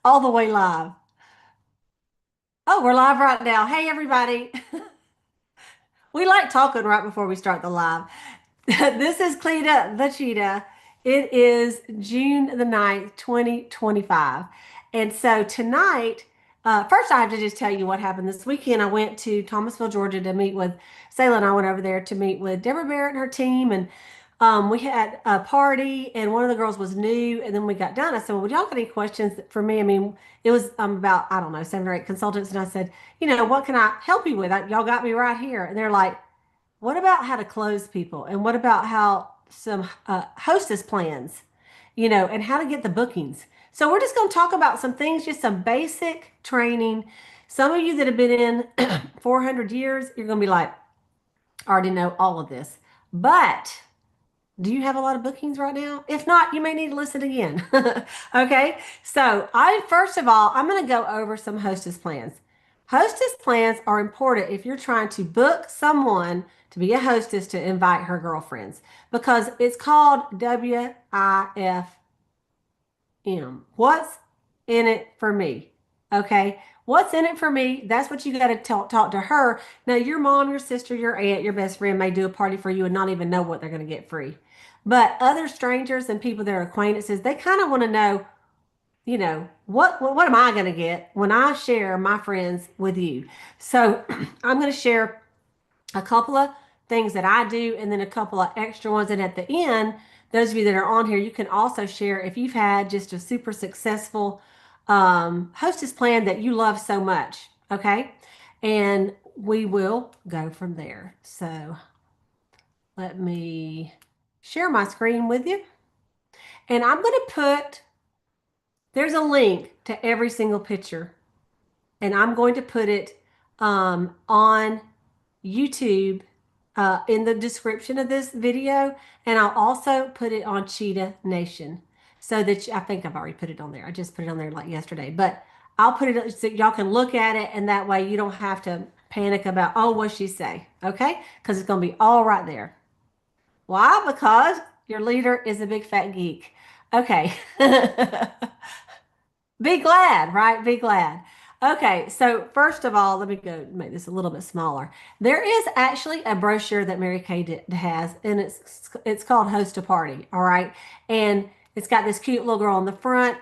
All the way live. Oh, we're live right now. Hey, everybody. We like talking right before we start the live. This is Cleta the Cheetah. It is June the 9th, 2025. And so tonight, first I have to just tell you what happened this weekend. I went to Thomasville, Georgia to meet with Sayla, and I went over there to meet with Deborah Barrett and her team. And we had a party, and one of the girls was new. And then we got done. I said, well, would y'all got any questions for me? I mean, it was about, I don't know, 7 or 8 consultants. And I said, what can I help you with? Y'all got me right here. And they're like, what about how to close people? And what about how some hostess plans, and how to get the bookings? So we're just going to talk about some things, just some basic training. Some of you that have been in 400 years, you're going to be like, I already know all of this. But do you have a lot of bookings right now? If not, you may need to listen again. Okay. So first of all, I'm going to go over some hostess plans. Hostess plans are important if you're trying to book someone to be a hostess to invite her girlfriends because it's called WIFM. What's in it for me? Okay. What's in it for me? That's what you got to talk to her. Now, your mom, your sister, your aunt, your best friend may do a party for you and not even know what they're going to get free. But other strangers and people that are acquaintances, they kind of want to know, what am I going to get when I share my friends with you? So I'm going to share a couple of things that I do and then a couple of extra ones. And at the end, those of you that are on here, you can also share if you've had just a super successful hostess plan that you love so much. Okay. And we will go from there. So let me share my screen with you. And I'm going to there's a link to every single picture. And I'm going to put it on YouTube in the description of this video. And I'll also put it on Cheetah Nation so that I think I've already put it on there. I just put it on there like yesterday, but I'll put it so y'all can look at it. And that way you don't have to panic about, oh, what'd she say? Okay. Because it's going to be all right there. Why? Because your leader is a big fat geek. Okay. Be glad, right? Be glad. Okay, so first of all, let me go make this a little bit smaller. There is actually a brochure that Mary Kay has, and it's called Host a Party, all right? And it's got this cute little girl on the front,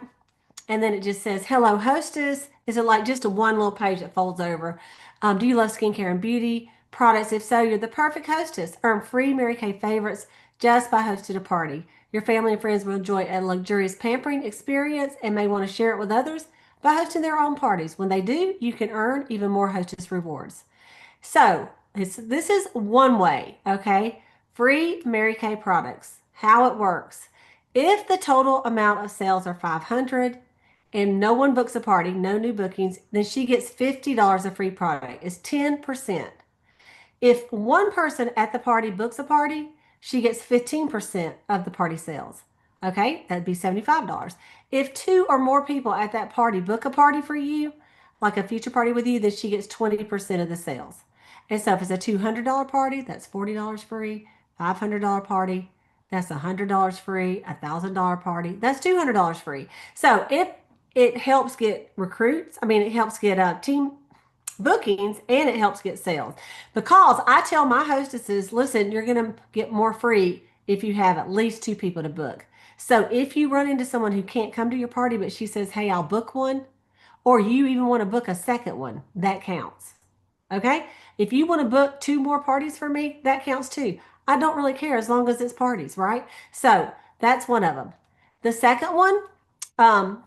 and then it just says, Hello, hostess. Is it like just a one little page that folds over? Do you love skincare and beauty products? If so, you're the perfect hostess. Earn free Mary Kay favorites just by hosting a party. Your family and friends will enjoy a luxurious pampering experience and may want to share it with others by hosting their own parties. When they do, you can earn even more hostess rewards. So this is one way, okay? Free Mary Kay products. How it works. If the total amount of sales are 500 and no one books a party, no new bookings, then she gets $50 of free product. It's 10%. If one person at the party books a party, she gets 15% of the party sales. Okay, that'd be $75. If two or more people at that party book a party for you, like a future party with you, then she gets 20% of the sales. And so if it's a $200 party, that's $40 free. $500 party, that's $100 free. $1,000 party, that's $200 free. So if it helps get recruits, I mean, it helps get a team bookings and it helps get sales because I tell my hostesses, listen, you're going to get more free if you have at least two people to book. So if you run into someone who can't come to your party, but she says, hey, I'll book one, or you even want to book a second one, that counts. Okay. If you want to book two more parties for me, that counts too. I don't really care as long as it's parties, right? So that's one of them. The second one, um,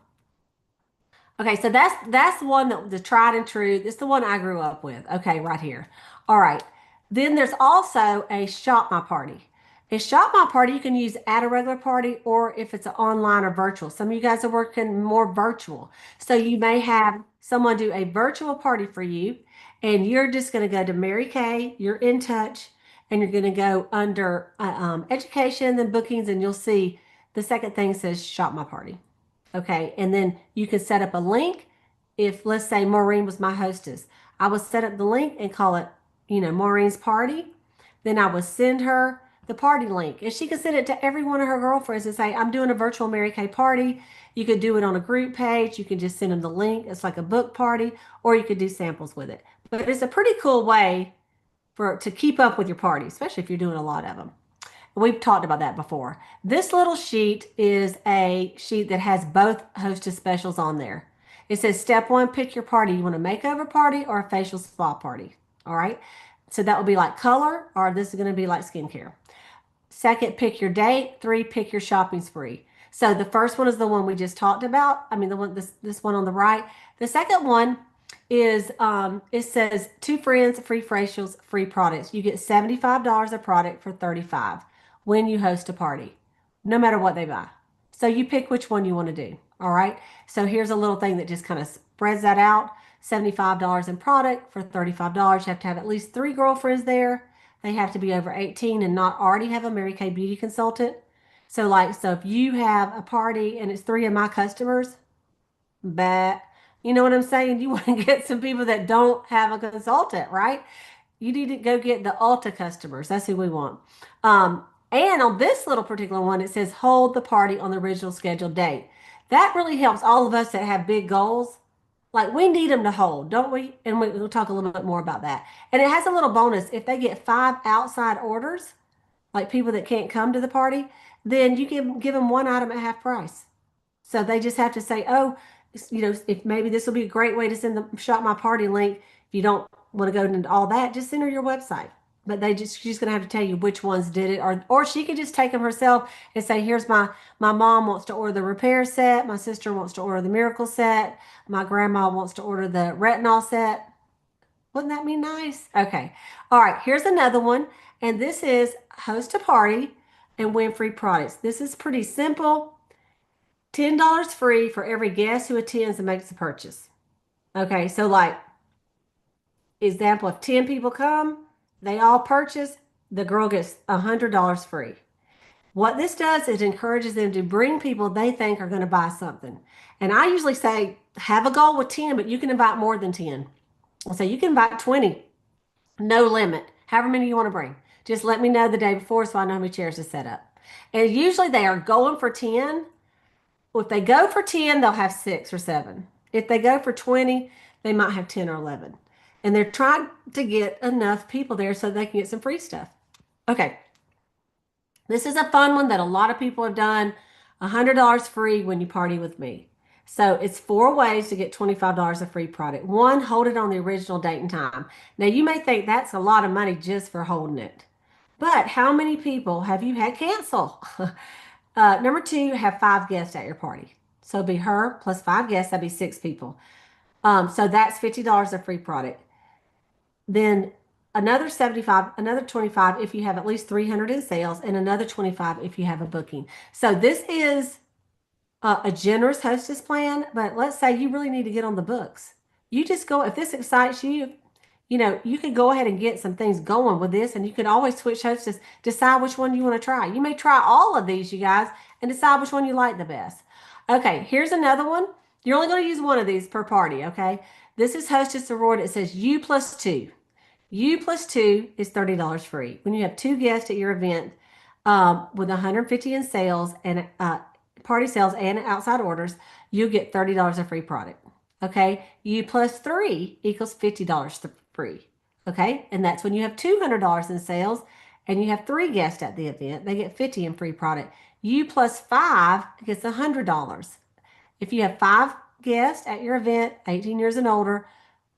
okay, so that's the one that the tried and true. It's the one I grew up with. Okay, right here. All right. Then there's also a shop my party. A shop my party you can use at a regular party or if it's an online or virtual. Some of you guys are working more virtual. So you may have someone do a virtual party for you and you're just going to go to Mary Kay, you're in touch, and you're going to go under education and bookings and you'll see the second thing says shop my party. Okay, and then you can set up a link. If let's say Maureen was my hostess, I would set up the link and call it, Maureen's party. Then I would send her the party link. And she can send it to every one of her girlfriends and say, I'm doing a virtual Mary Kay party. You could do it on a group page. You can just send them the link. It's like a book party, or you could do samples with it. But it's a pretty cool way to keep up with your party, especially if you're doing a lot of them. We've talked about that before. This little sheet is a sheet that has both Hostess specials on there. It says step one, pick your party. You want a makeover party or a facial spa party? All right. So that will be like color, or this is going to be like skincare. Second, pick your date. Three, pick your shopping spree. So the first one is the one we just talked about. I mean, the one this one on the right. The second one is it says two friends, free facials, free products. You get $75 a product for $35 when you host a party, no matter what they buy. So you pick which one you want to do. All right. So here's a little thing that just kind of spreads that out. $75 in product for $35. You have to have at least 3 girlfriends there. They have to be over 18 and not already have a Mary Kay beauty consultant. So if you have a party and it's 3 of my customers, but you know what I'm saying? You want to get some people that don't have a consultant, right? You need to go get the Ulta customers. That's who we want. And on this little particular one, it says hold the party on the original scheduled date. That really helps all of us that have big goals. Like we need them to hold, don't we? And we'll talk a little bit more about that. And it has a little bonus. If they get 5 outside orders, like people that can't come to the party, then you can give them one item at half price. So they just have to say, oh, if maybe this will be a great way to send the shop my party link. If you don't want to go into all that, just send her your website. But she's gonna have to tell you which ones did it, or she could just take them herself and say, here's my mom wants to order the repair set, my sister wants to order the miracle set, my grandma wants to order the retinol set. Wouldn't that be nice? Okay. All right, here's another one. And this is host a party and win free products. This is pretty simple. $10 free for every guest who attends and makes a purchase. Okay, so like example, if 10 people come, they all purchase, the girl gets $100 free. What this does is encourages them to bring people they think are going to buy something. And I usually say, have a goal with 10, but you can invite more than 10. I'll say you can invite 20, no limit, however many you want to bring. Just let me know the day before so I know how many chairs to set up. And usually they are going for 10. Well, if they go for 10, they'll have 6 or 7. If they go for 20, they might have 10 or 11. And they're trying to get enough people there so they can get some free stuff. Okay. This is a fun one that a lot of people have done. $100 free when you party with me. So it's 4 ways to get $25 of free product. 1, hold it on the original date and time. Now you may think that's a lot of money just for holding it. But how many people have you had cancel? Number 2, have 5 guests at your party. So it'd be her plus 5 guests, that'd be 6 people. So that's $50 of free product. Then another 75, another 25 if you have at least 300 in sales, and another 25 if you have a booking. So this is a generous hostess plan, but let's say you really need to get on the books. You just go, if this excites you, you could go ahead and get some things going with this, and you could always switch hostess, decide which one you want to try. You may try all of these, you guys, and decide which one you like the best. Okay, here's another one. You're only going to use one of these per party, okay? This is hostess reward. It says U plus 2. U plus 2 is $30 free. When you have 2 guests at your event with 150 in sales and party sales and outside orders, you get $30 of free product. Okay, U plus 3 equals $50 free. Okay, and that's when you have $200 in sales and you have 3 guests at the event, they get $50 in free product. U plus 5 gets $100. If you have 5 guests at your event, 18 years and older,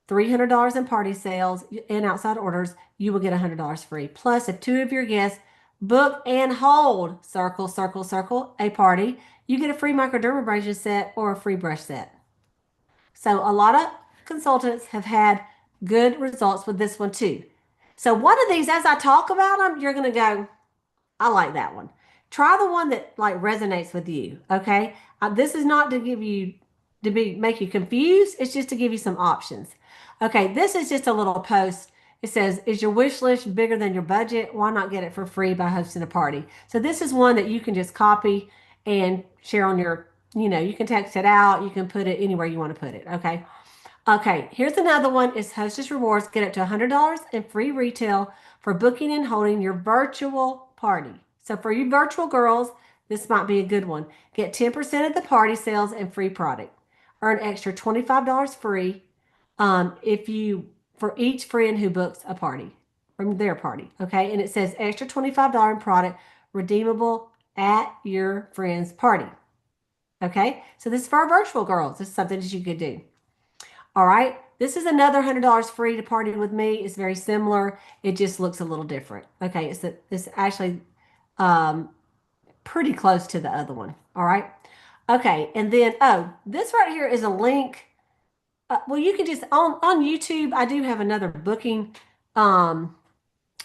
$300 in party sales and outside orders, you will get $100 free. Plus, if 2 of your guests book and hold, circle, circle, circle, a party, you get a free microdermabrasion set or a free brush set. So a lot of consultants have had good results with this one too. So one of these, as I talk about them, you're going to go, I like that one. Try the one that like resonates with you. Okay. This is not to give you, make you confused. It's just to give you some options. Okay. This is just a little post. It says, is your wish list bigger than your budget? Why not get it for free by hosting a party? So this is one that you can just copy and share on your, you can text it out. You can put it anywhere you want to put it. Okay. Okay. Here's another one. It's Hostess Rewards. Get up to $100 in free retail for booking and holding your virtual party. So for you virtual girls, this might be a good one. Get 10% of the party sales and free product. Earn extra $25 free if you for each friend who books a party from their party. Okay. And it says extra $25 in product redeemable at your friend's party. Okay. So this is for our virtual girls. This is something that you could do. All right. This is another $100 free to party with me. It's very similar. It just looks a little different. Okay. It's actually um, pretty close to the other one. All right. Okay. And then, oh, this right here is a link. Well, you can just on YouTube. I do have another booking um,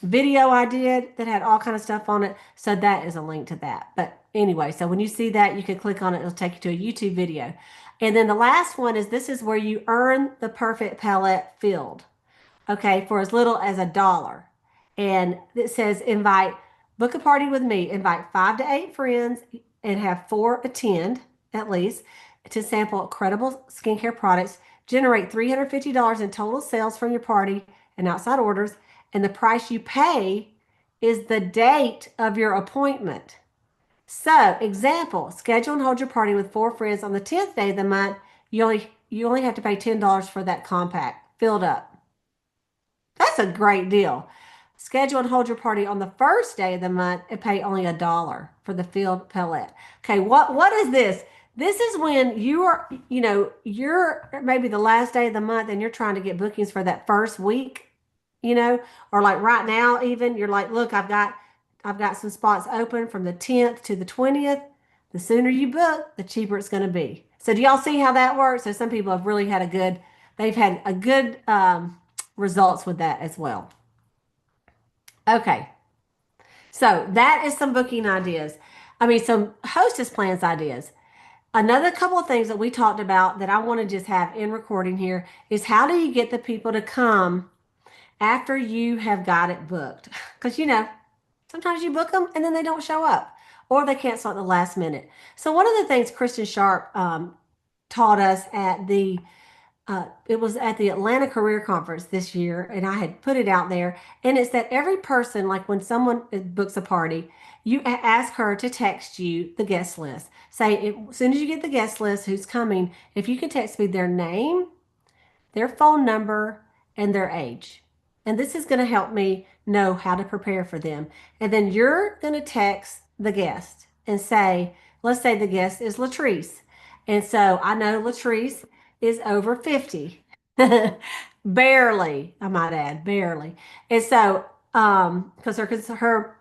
video I did that had all kind of stuff on it. So that is a link to that. But anyway, so when you see that, you can click on it. It'll take you to a YouTube video. And then the last one is this is where you earn the perfect palette filled. Okay, for as little as $1. And it says invite, book a party with me, invite 5 to 8 friends and have 4 attend at least to sample credible skincare products, generate $350 in total sales from your party and outside orders, and the price you pay is the date of your appointment. So, example, schedule and hold your party with 4 friends on the 10th day of the month. You only have to pay $10 for that compact filled up. That's a great deal. Schedule and hold your party on the first day of the month and pay only $1 for the filled pellet. Okay, what is this? This is when you're maybe the last day of the month and you're trying to get bookings for that first week, or like right now even you're like, look, I've got some spots open from the 10th to the 20th. The sooner you book, the cheaper it's going to be. So do y'all see how that works? So some people have really they've had a good results with that as well. Okay, so that is some booking ideas. I mean, some hostess plans ideas. Another couple of things that we talked about that I want to just have in recording here is how do you get the people to come after you have got it booked? Because, sometimes you book them and then they don't show up or they cancel at the last minute. So one of the things Kristen Sharp taught us it was at the Atlanta Career Conference this year, and I had put it out there. And it's that every person, like when someone books a party, you ask her to text you the guest list. Say, as soon as you get the guest list, who's coming, if you can text me their name, their phone number, and their age. And this is going to help me know how to prepare for them. And then you're going to text the guest and say, let's say the guest is Latrice. And so I know Latrice is over 50. Barely, I might add, barely. And so, because her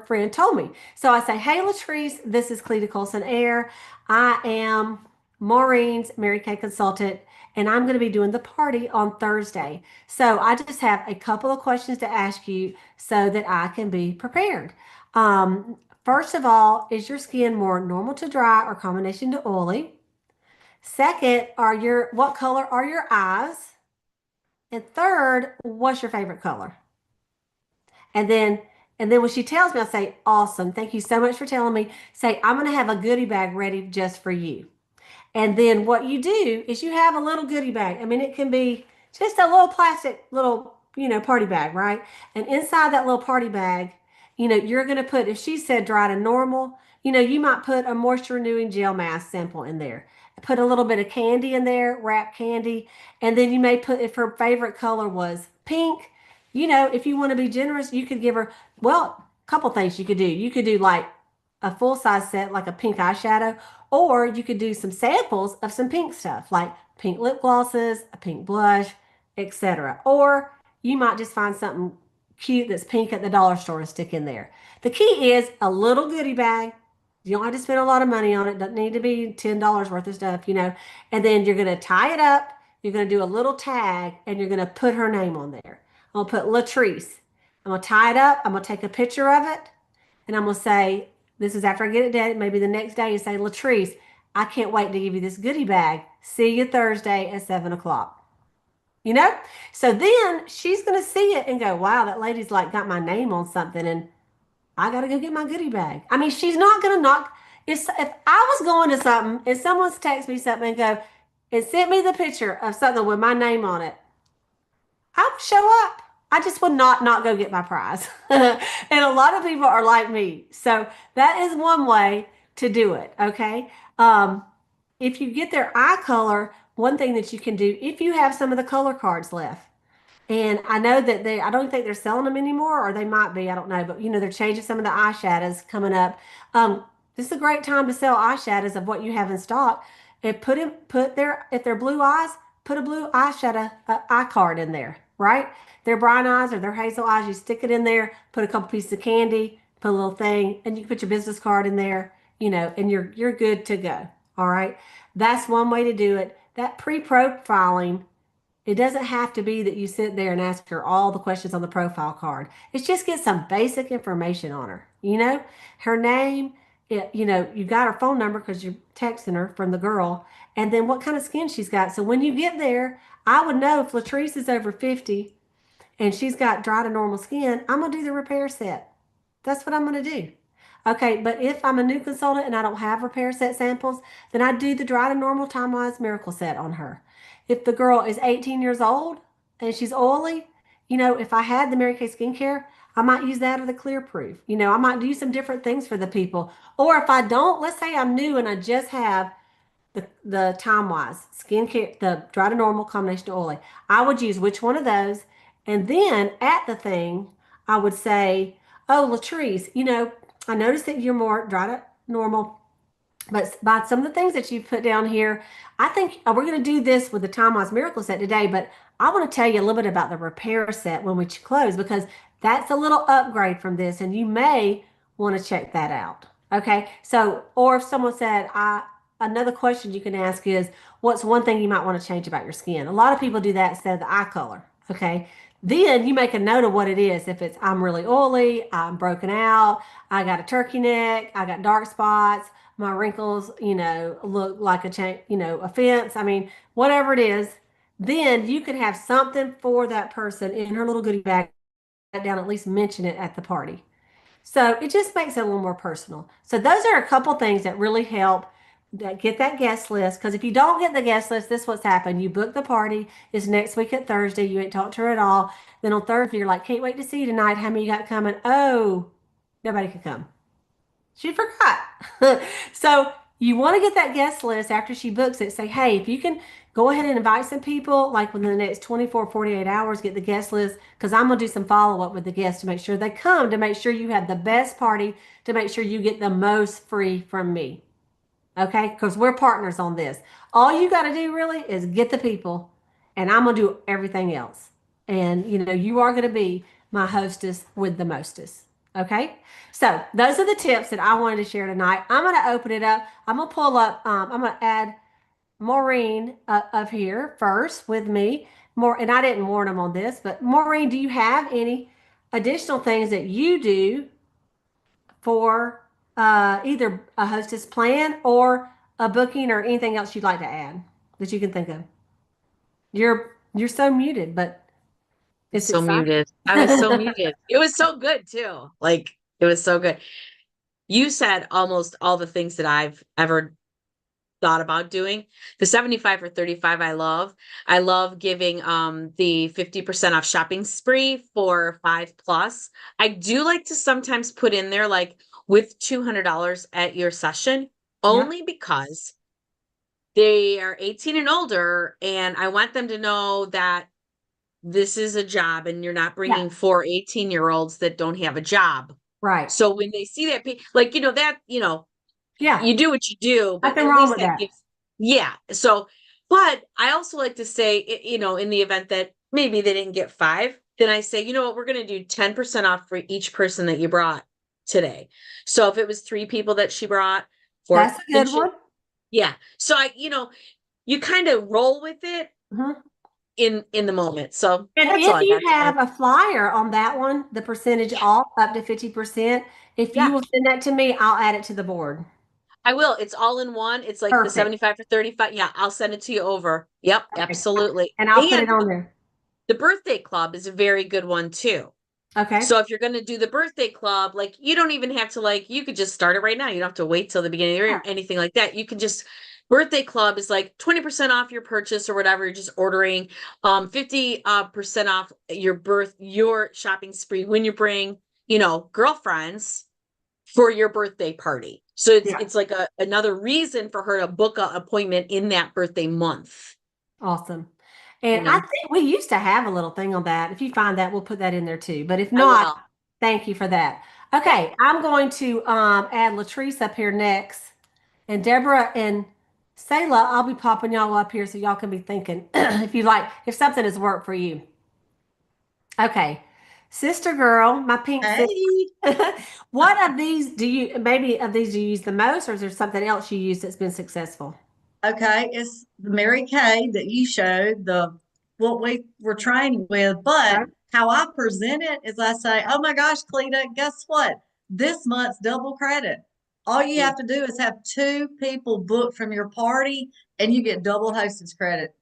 friend told me. So I say, hey, Latrice, this is Cleta Colson-Eyre. I am Maureen's Mary Kay consultant, and I'm going to be doing the party on Thursday. So I just have a couple of questions to ask you so that I can be prepared. First of all, is your skin more normal to dry or combination to oily? Second, what color are your eyes? And third, what's your favorite color? And then when she tells me, I say, awesome. Thank you so much for telling me. Say, I'm going to have a goodie bag ready just for you. And then what you do is you have a little goodie bag. I mean, it can be just a little plastic party bag, right? And inside that little party bag, you're going to put, if she said dry to normal, you might put a moisture renewing gel mask sample in there. Put a little bit of candy in there, wrap candy. And then you may put, if her favorite color was pink, if you want to be generous, you could give her, well, a couple things you could do. You could do like a full size set, like a pink eyeshadow, or you could do some samples of some pink stuff, like pink lip glosses, a pink blush, etc. Or you might just find something cute that's pink at the dollar store and stick in there. The key is a little goodie bag. You don't have to spend a lot of money on it. Doesn't need to be $10 worth of stuff, And then you're going to tie it up. You're going to do a little tag, and you're going to put her name on there. I'm going to put Latrice. I'm going to tie it up. I'm going to take a picture of it, and I'm going to say, this is after I get it done. Maybe the next day you say, Latrice, I can't wait to give you this goodie bag. See you Thursday at 7 o'clock. So then she's going to see it and go, wow, that lady's like got my name on something, and I got to go get my goodie bag. I mean, she's not going to knock. If I was going to something and someone's text me something and sent me the picture of something with my name on it, I would show up. I just would not go get my prize. And a lot of people are like me. So that is one way to do it. Okay. If you get their eye color, one thing that you can do, if you have some of the color cards left, and I know that I don't think they're selling them anymore, or they might be, I don't know, but they're changing some of the eyeshadows coming up. This is a great time to sell eyeshadows of what you have in stock. And if they're blue eyes, put a blue eyeshadow eye card in there, right? Their brown eyes or their hazel eyes, you stick it in there, put a couple pieces of candy, put a little thing, and you can put your business card in there, and you're good to go. All right. That's one way to do it. That pre-profiling, it doesn't have to be that you sit there and ask her all the questions on the profile card. It's just get some basic information on her. Her name, you got her phone number because you're texting her from the girl, and then what kind of skin she's got. So when you get there, I would know if Latrice is over 50 and she's got dry to normal skin, I'm going to do the repair set. That's what I'm going to do. Okay, but if I'm a new consultant and I don't have repair set samples, then I do the dry to normal time wise miracle set on her. If the girl is 18 years old and she's oily, if I had the Mary Kay skincare, I might use that or the clear proof. I might do some different things for the people. Or if I don't, let's say I'm new and I just have the time wise skincare, the dry to normal combination of oily, I would use which one of those. And then at the thing, I would say, oh, Latrice, I noticed that you're more dry to normal, but by some of the things that you put down here, I think we're going to do this with the Time Wise Miracle set today, but I want to tell you a little bit about the repair set when we close because that's a little upgrade from this, and you may want to check that out. Okay. So, or if someone said, another question you can ask is, what's one thing you might want to change about your skin? A lot of people do that instead of the eye color. Okay. Then you make a note of what it is. If it's, I'm really oily, I'm broken out, I got a turkey neck, I got dark spots, my wrinkles, look like a fence. I mean, whatever it is, then you could have something for that person in her little goodie bag down, at least mention it at the party. So it just makes it a little more personal. So those are a couple things that really help get that guest list. Because if you don't get the guest list, this is what's happened. You book the party. It's next week at Thursday. You ain't talked to her at all. Then on Thursday, you're like, can't wait to see you tonight. How many you got coming? Oh, nobody could come. She forgot. So you want to get that guest list after she books it. Say, hey, if you can go ahead and invite some people, like within the next 24, 48 hours, get the guest list because I'm going to do some follow up with the guests to make sure they come, to make sure you have the best party, to make sure you get the most free from me. Okay? Because we're partners on this. All you got to do really is get the people, and I'm going to do everything else. And, you are going to be my hostess with the mostest. Okay? So those are the tips that I wanted to share tonight. I'm going to open it up. I'm going to pull up, I'm going to add Maureen up here first with me. More, and I didn't warn them on this, but Maureen, do you have any additional things that you do for either a hostess plan or a booking or anything else you'd like to add that you can think of? You're so muted, but it's So exciting. muted. I was so muted. It was so good too. Like it was so good. You said almost all the things that I've ever thought about doing. The 75 for 35 I love. I love giving the 50% off shopping spree for 5 plus. I do like to sometimes put in there like with $200 at your session Yeah, only because they are 18 and older and I want them to know that this is a job and you're not yeah, bringing 4 18-year-olds that don't have a job. right. So when they see that, like, Yeah, you do what you do, but nothing at wrong least with that that. gives, yeah. So, but I also like to say, in the event that maybe they didn't get 5, then I say, you know what, we're going to do 10% off for each person that you brought today. So if it was 3 people that she brought, or That's a then good one. yeah. So you kind of roll with it Mhm. in the moment. So And that's all if I you got today. have a flyer on that one, the percentage off up to 50%, if you Yeah, will send that to me, I'll add it to the board. I will. It's all in one. It's like the Perfect. 75 for 35. Yeah, I'll send it to you over. Yep, Okay. absolutely. And I'll put it And on there. the birthday club is a very good one too. Okay. So if you're going to do the birthday club, like you don't even have to you could just start it right now. You don't have to wait till the beginning or Yeah. anything like that. You can just birthday club is like 20% off your purchase or whatever. You're just ordering 50 percent off your shopping spree when you bring, girlfriends for your birthday party. So Yeah. it's like another reason for her to book an appointment in that birthday month. Awesome. You And I know, think we used to have a little thing on that. If you find that, we'll put that in there too. But if I not, will. thank you for that. Yep. Okay, I'm going to add Latrice up here next. And Deborah and Selah, I'll be popping y'all up here so y'all can be thinking if you like, if something has worked for you. Okay. Sister girl, my pink sis. Hey, What of these maybe of these do you use the most, or is there something else you use that's been successful? okay, it's the Mary Kay that you showed, the what we were training with, but Okay. how I present it is I say, oh my gosh, Cleta, guess what? This month's double credit. All you have to do is have two people booked from your party and you get double hostess credit.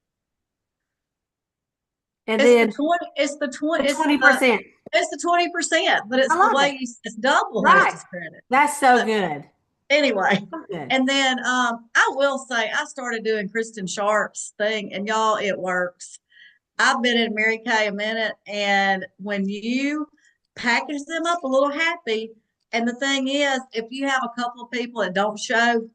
And then It's the the 20, 20%. it's the 20%, but I it's the love way it. it's double Right. hostess credit. That's so So good. anyway, So good. and then I will say I started doing Kristen Sharp's thing, and y'all, it works. I've been in Mary Kay a minute, and when you package them up a little happy, and the thing is, if you have a couple of people that don't show,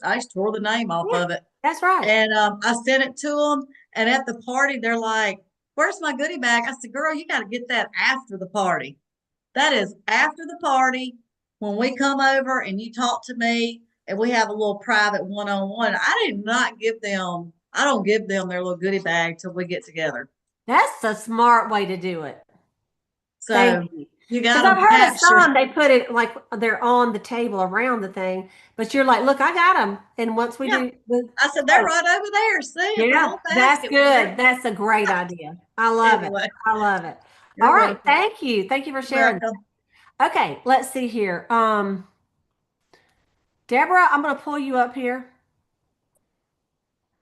I just tore the name off Yeah, of it, that's right. and I sent it to them. And at the party, they're like, "Where's my goodie bag?" I said, "Girl, you got to get that after the party. That is after the party when we come over and you talk to me and we have a little private one-on-one. I don't give them their little goodie bag till we get together. That's a smart way to do it. Thank So you. you Because got I've to heard of capture. some, they put it like they're on the table around the thing, but you're like, look, I got them. And once we Yeah. do the, I said, they're oh, right over there. See, it's a yeah, whole that's basket with good. everything. That's a great idea. I love it. Anyway, I love it. All you're right. welcome. Thank you. Thank you for You're sharing. welcome. Okay, let's see here. Deborah, I'm gonna pull you up here.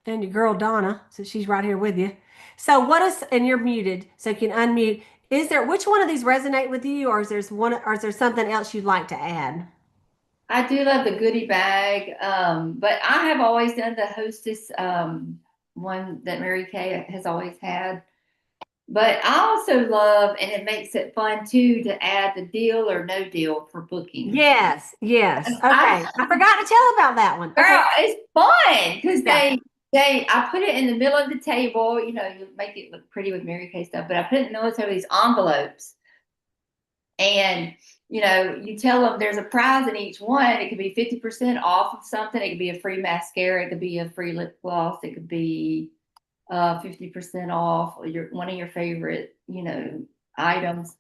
And your girl Donna, so she's right here with you. So what is, and you're muted, so you can unmute. Is there, which one of these resonate with you, or is there something else you'd like to add? I do love the goodie bag, but I have always done the hostess one that Mary Kay has always had. But I also love, and it makes it fun too, to add the deal or no deal for booking. Yes, yes. I, Okay. I forgot to tell about that one. Okay. girl, it's fun because Yeah. I put it in the middle of the table. You know, you make it look pretty with Mary Kay stuff, but I put it in the middle of the table, these envelopes. And you tell them there's a prize in each one. It could be 50% off of something. It could be a free mascara. It could be a free lip gloss. It could be 50% off one of your favorite, items.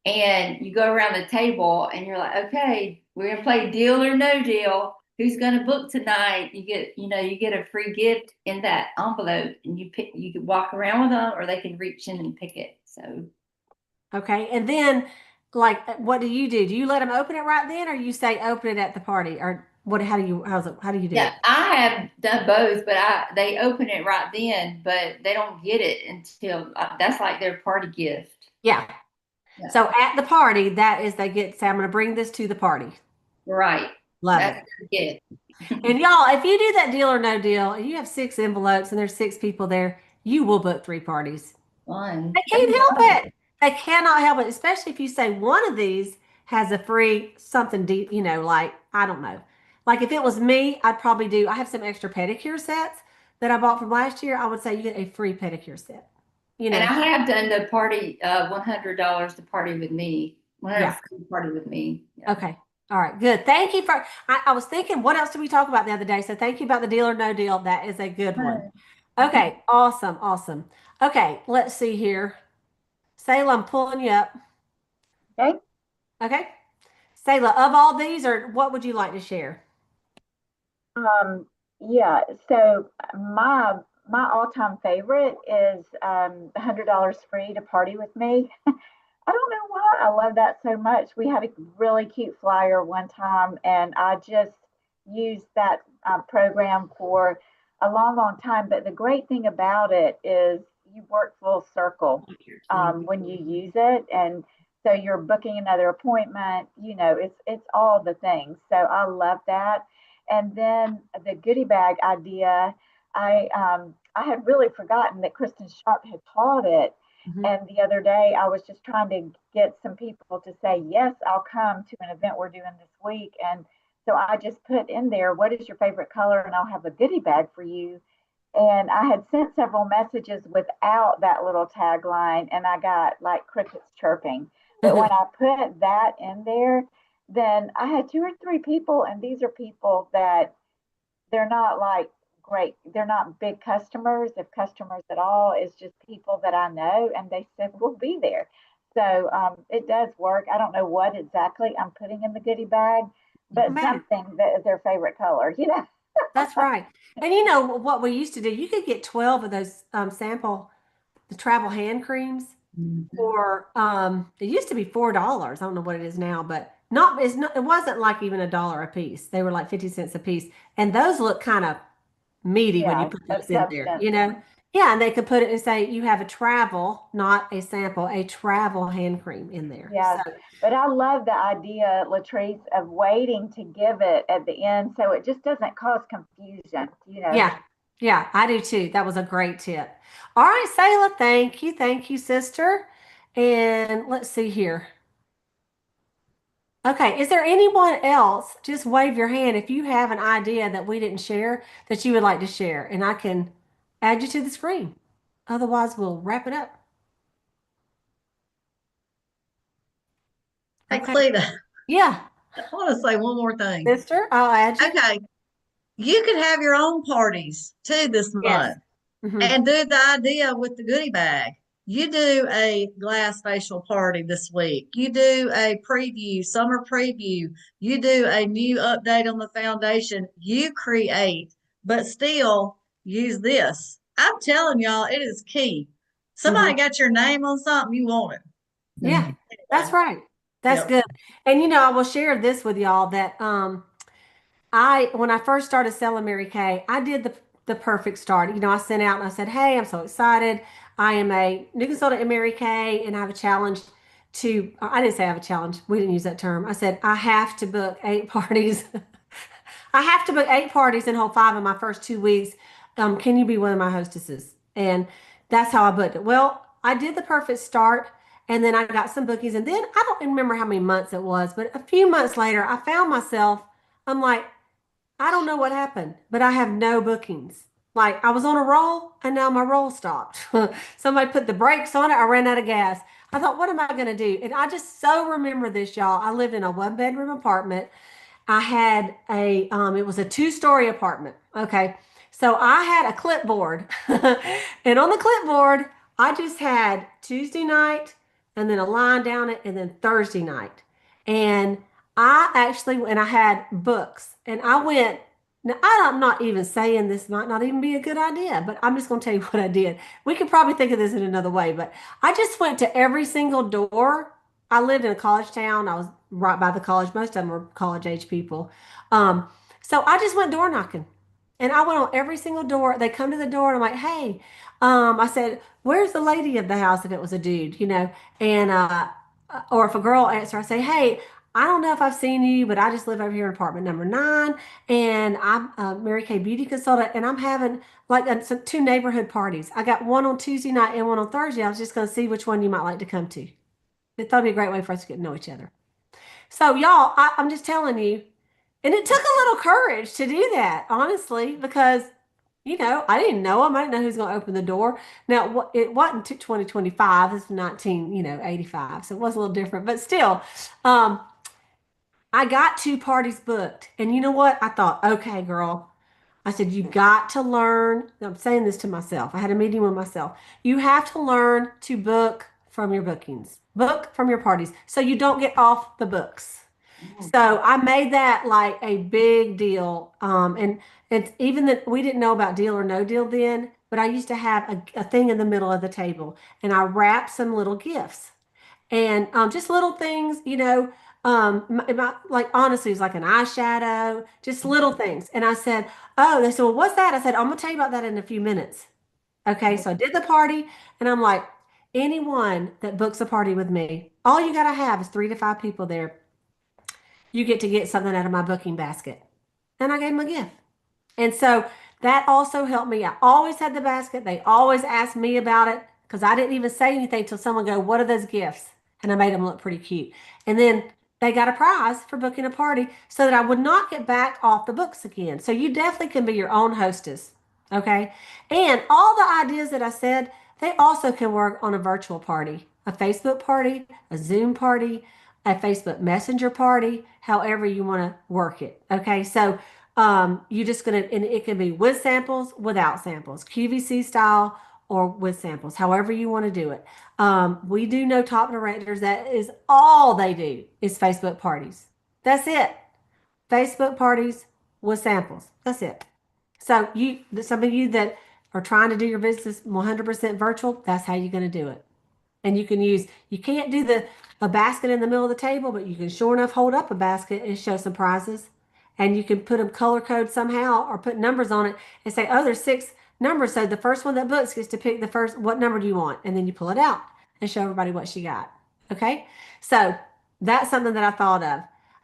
And you go around the table and you're like, okay, we're gonna play deal or no deal. Who's gonna book tonight? You get a free gift in that envelope, and you can walk around with them, or they can reach in and pick it. So Okay. And then, like, what do you do? Do you let them open it right then, or you say open it at the party, or what? How do you do yeah, it? I have done both, but they open it right then, but they don't get it until that's like their party gift. Yeah. Yeah, So at the party, that is, they get, say, I'm going to bring this to the party. right. Love That's it. their gift. And y'all, if you do that deal or no deal, and you have 6 envelopes and there's 6 people there, you will book 3 parties. Fun. They can't help it. They cannot help it, especially if you say one of these has a free something deep, like, I don't know. Like if it was me, I have some extra pedicure sets that I bought from last year. I would say you get a free pedicure set. You And I know, have done the party, $100 to party with me. 100 yeah. free party with me. Yeah. Okay. All right. Good. Thank you for, I was thinking, what else did we talk about the other day? So thank you about the deal or no deal. That is a good one. Okay. Awesome. Awesome. Okay. Let's see here. Sayla, I'm pulling you up. Okay. Okay. Sayla, of all these, or what would you like to share? Um, yeah, so my all-time favorite is $100 free to party with me. I don't know why I love that so much. We had a really cute flyer one time, and I just used that program for a long, long time. But the great thing about it is you work full circle when you use it, and so you're booking another appointment. It's all the things. So I love that. And then the goodie bag idea, I had really forgotten that Kristen Sharp had taught it. Mhm. And the other day, I was just trying to get some people to say, yes, I'll come to an event we're doing this week. And so I just put in there, what is your favorite color? And I'll have a goodie bag for you. And I had sent several messages without that little tagline, and I got like crickets chirping. But when I put that in there, then I had two or three people, and these are people that they're not like great, they're not big customers, if customers at all. It's just people that I know, and they said, we'll be there. So it does work. I don't know what exactly I'm putting in the goodie bag, but Man, something that is their favorite color, you know? that's right. And you know what we used to do? You could get 12 of those sample the travel hand creams Mhm. for it used to be $4. I don't know what it is now, but not it's not it wasn't like even $1 a piece. They were like 50 cents a piece. And those look kind of meaty when you Yeah, put of those in there, substance. you know? Yeah, and they could put it and say you have a travel, not a sample, a travel hand cream in there. So Yes, but I love the idea, Latrice, of waiting to give it at the end so it just doesn't cause confusion, you know. yeah, yeah, I do too. That was a great tip. All right, Sayla, thank you, sister. And let's see here. Okay, is there anyone else? Just wave your hand if you have an idea that we didn't share that you would like to share, and I can add you to the screen. Otherwise, we'll wrap it up. Hey, Okay. Cleta, Yeah, I want to say one more thing. sister, I'll add you. Okay, you could have your own parties too this Yes. month Hmm. and do the idea with the goodie bag. You do a glass facial party this week. You do a preview, summer preview. You do a new update on the foundation. You create, but still use this. I'm telling y'all, it is key. Hmm. Somebody got your name on something, you want it. Yeah, that's Anyway, right. That's yep. good. And you know, I will share this with y'all that I when I first started selling Mary Kay, I did the perfect start. You know, I sent out and I said, "Hey, I'm so excited. I am a new consultant in Mary Kay, and I have a challenge to." I didn't say I have a challenge. We didn't use that term. I said I have to book 8 parties. I have to book 8 parties and hold 5 in my first 2 weeks. Can you be one of my hostesses? And that's how I booked it. Well, I did the perfect start, and then I got some bookings, and then I don't remember how many months it was, but a few months later, I found myself. I'm like, I don't know what happened, but I have no bookings. Like I was on a roll and now my roll stopped. Somebody put the brakes on it. I ran out of gas. I thought, what am I going to do? And I just so remember this, y'all. I lived in a 1 bedroom apartment. I had it was a 2 story apartment. Okay. So I had a clipboard. And on the clipboard, I just had Tuesday night and then a line down it and then Thursday night. And and I had books and I went, now I'm not even saying this might not even be a good idea, but I'm just going to tell you what I did. We could probably think of this in another way, but I just went to every single door. I lived in a college town. I was right by the college. Most of them were college age people. Um, so I just went door knocking and I went on every single door. They come to the door and I'm like, hey, I said, where's the lady of the house if it was a dude, you know? And, or if a girl answer, I say, hey, I don't know if I've seen you, but I just live over here in apartment number 9, and I'm a Mary Kay beauty consultant, and I'm having like some 2 neighborhood parties. I got one on Tuesday night and one on Thursday. I was just going to see which one you might like to come to. It thought it'd be a great way for us to get to know each other. So, y'all, I'm just telling you, and it took a little courage to do that, honestly, because you know I didn't know him. I didn't know who's going to open the door. Now, it wasn't 2025. It's 1985, so it was a little different, but still. Um, I got 2 parties booked. And you know what? I thought, okay, girl. I said, you got to learn. I'm saying this to myself. I had a meeting with myself. You have to learn to book from your bookings, book from your parties so you don't get off the books. So I made that like a big deal. And it's even that we didn't know about deal or no deal then, but I used to have a thing in the middle of the table and I wrapped some little gifts and just little things, you know. Like honestly, it's like an eyeshadow, just little things. And I said, "Oh," they said, "Well, what's that?" I said, "I'm gonna tell you about that in a few minutes." Okay, so I did the party, and I'm like, anyone that books a party with me, all you gotta have is 3 to 5 people there. You get to get something out of my booking basket. and I gave them a gift. And so that also helped me. I always had the basket. They always asked me about it because I didn't even say anything till someone go, "What are those gifts?" And I made them look pretty cute. And then they got a prize for booking a party so that I would not get back off the books again. So you definitely can be your own hostess. Okay. And all the ideas that I said, they also can work on a virtual party, a Facebook party, a Zoom party, a Facebook Messenger party, however you want to work it. Okay. So you just gonna, and it can be with samples, without samples, QVC style or with samples, however you want to do it. We do know top directors that is all they do is Facebook parties. That's it. Facebook parties with samples. That's it. So some of you that are trying to do your business 100% virtual, that's how you're going to do it. And you can't do a basket in the middle of the table, but you can sure enough hold up a basket and show some prizes. And you can put them color code somehow or put numbers on it and say, oh, there's 6 numbers. So the first one that books gets to pick the first, what number do you want? And then you pull it out and show everybody what she got. Okay. So that's something that I thought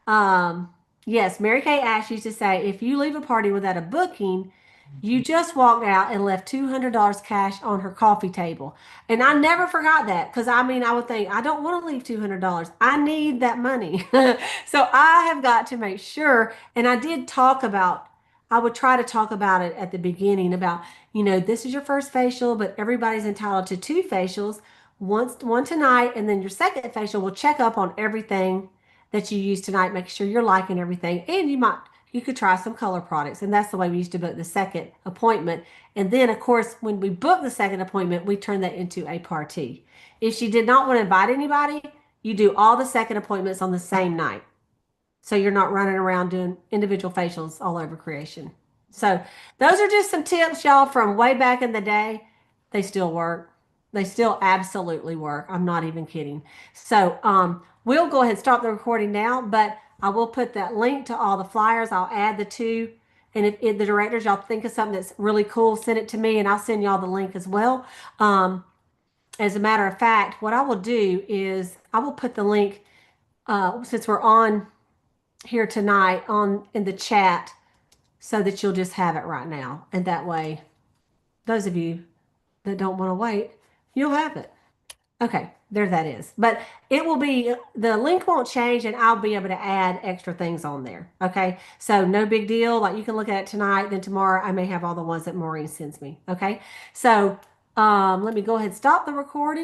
of. Yes, Mary Kay Ash used to say, if you leave a party without a booking, you just walked out and left $200 cash on her coffee table. And I never forgot that because I mean, I would think, I don't want to leave $200. I need that money. So I have got to make sure. And I would try to talk about it at the beginning about, this is your first facial, but everybody's entitled to 2 facials, one tonight, and then your second facial will check up on everything that you use tonight, make sure you're liking everything. And you could try some color products. And that's the way we used to book the second appointment. And then, of course, when we book the second appointment, we turn that into a party. If she did not want to invite anybody, you do all the second appointments on the same night. So you're not running around doing individual facials all over creation. So those are just some tips, y'all, from way back in the day. They still work. They still absolutely work. I'm not even kidding. So we'll go ahead and stop the recording now, but I will put that link to all the flyers. I'll add the 2. And if the directors, y'all think of something that's really cool, send it to me and I'll send y'all the link as well. As a matter of fact, what I will do is I will put the link, since we're on here tonight, in the chat so that you'll just have it right now. And that way, those of you that don't want to wait, you'll have it. Okay, there that is. But the link won't change and I'll be able to add extra things on there. Okay, so no big deal. Like you can look at it tonight, then tomorrow I may have all the ones that Maureen sends me. Okay, so let me go ahead and stop the recording.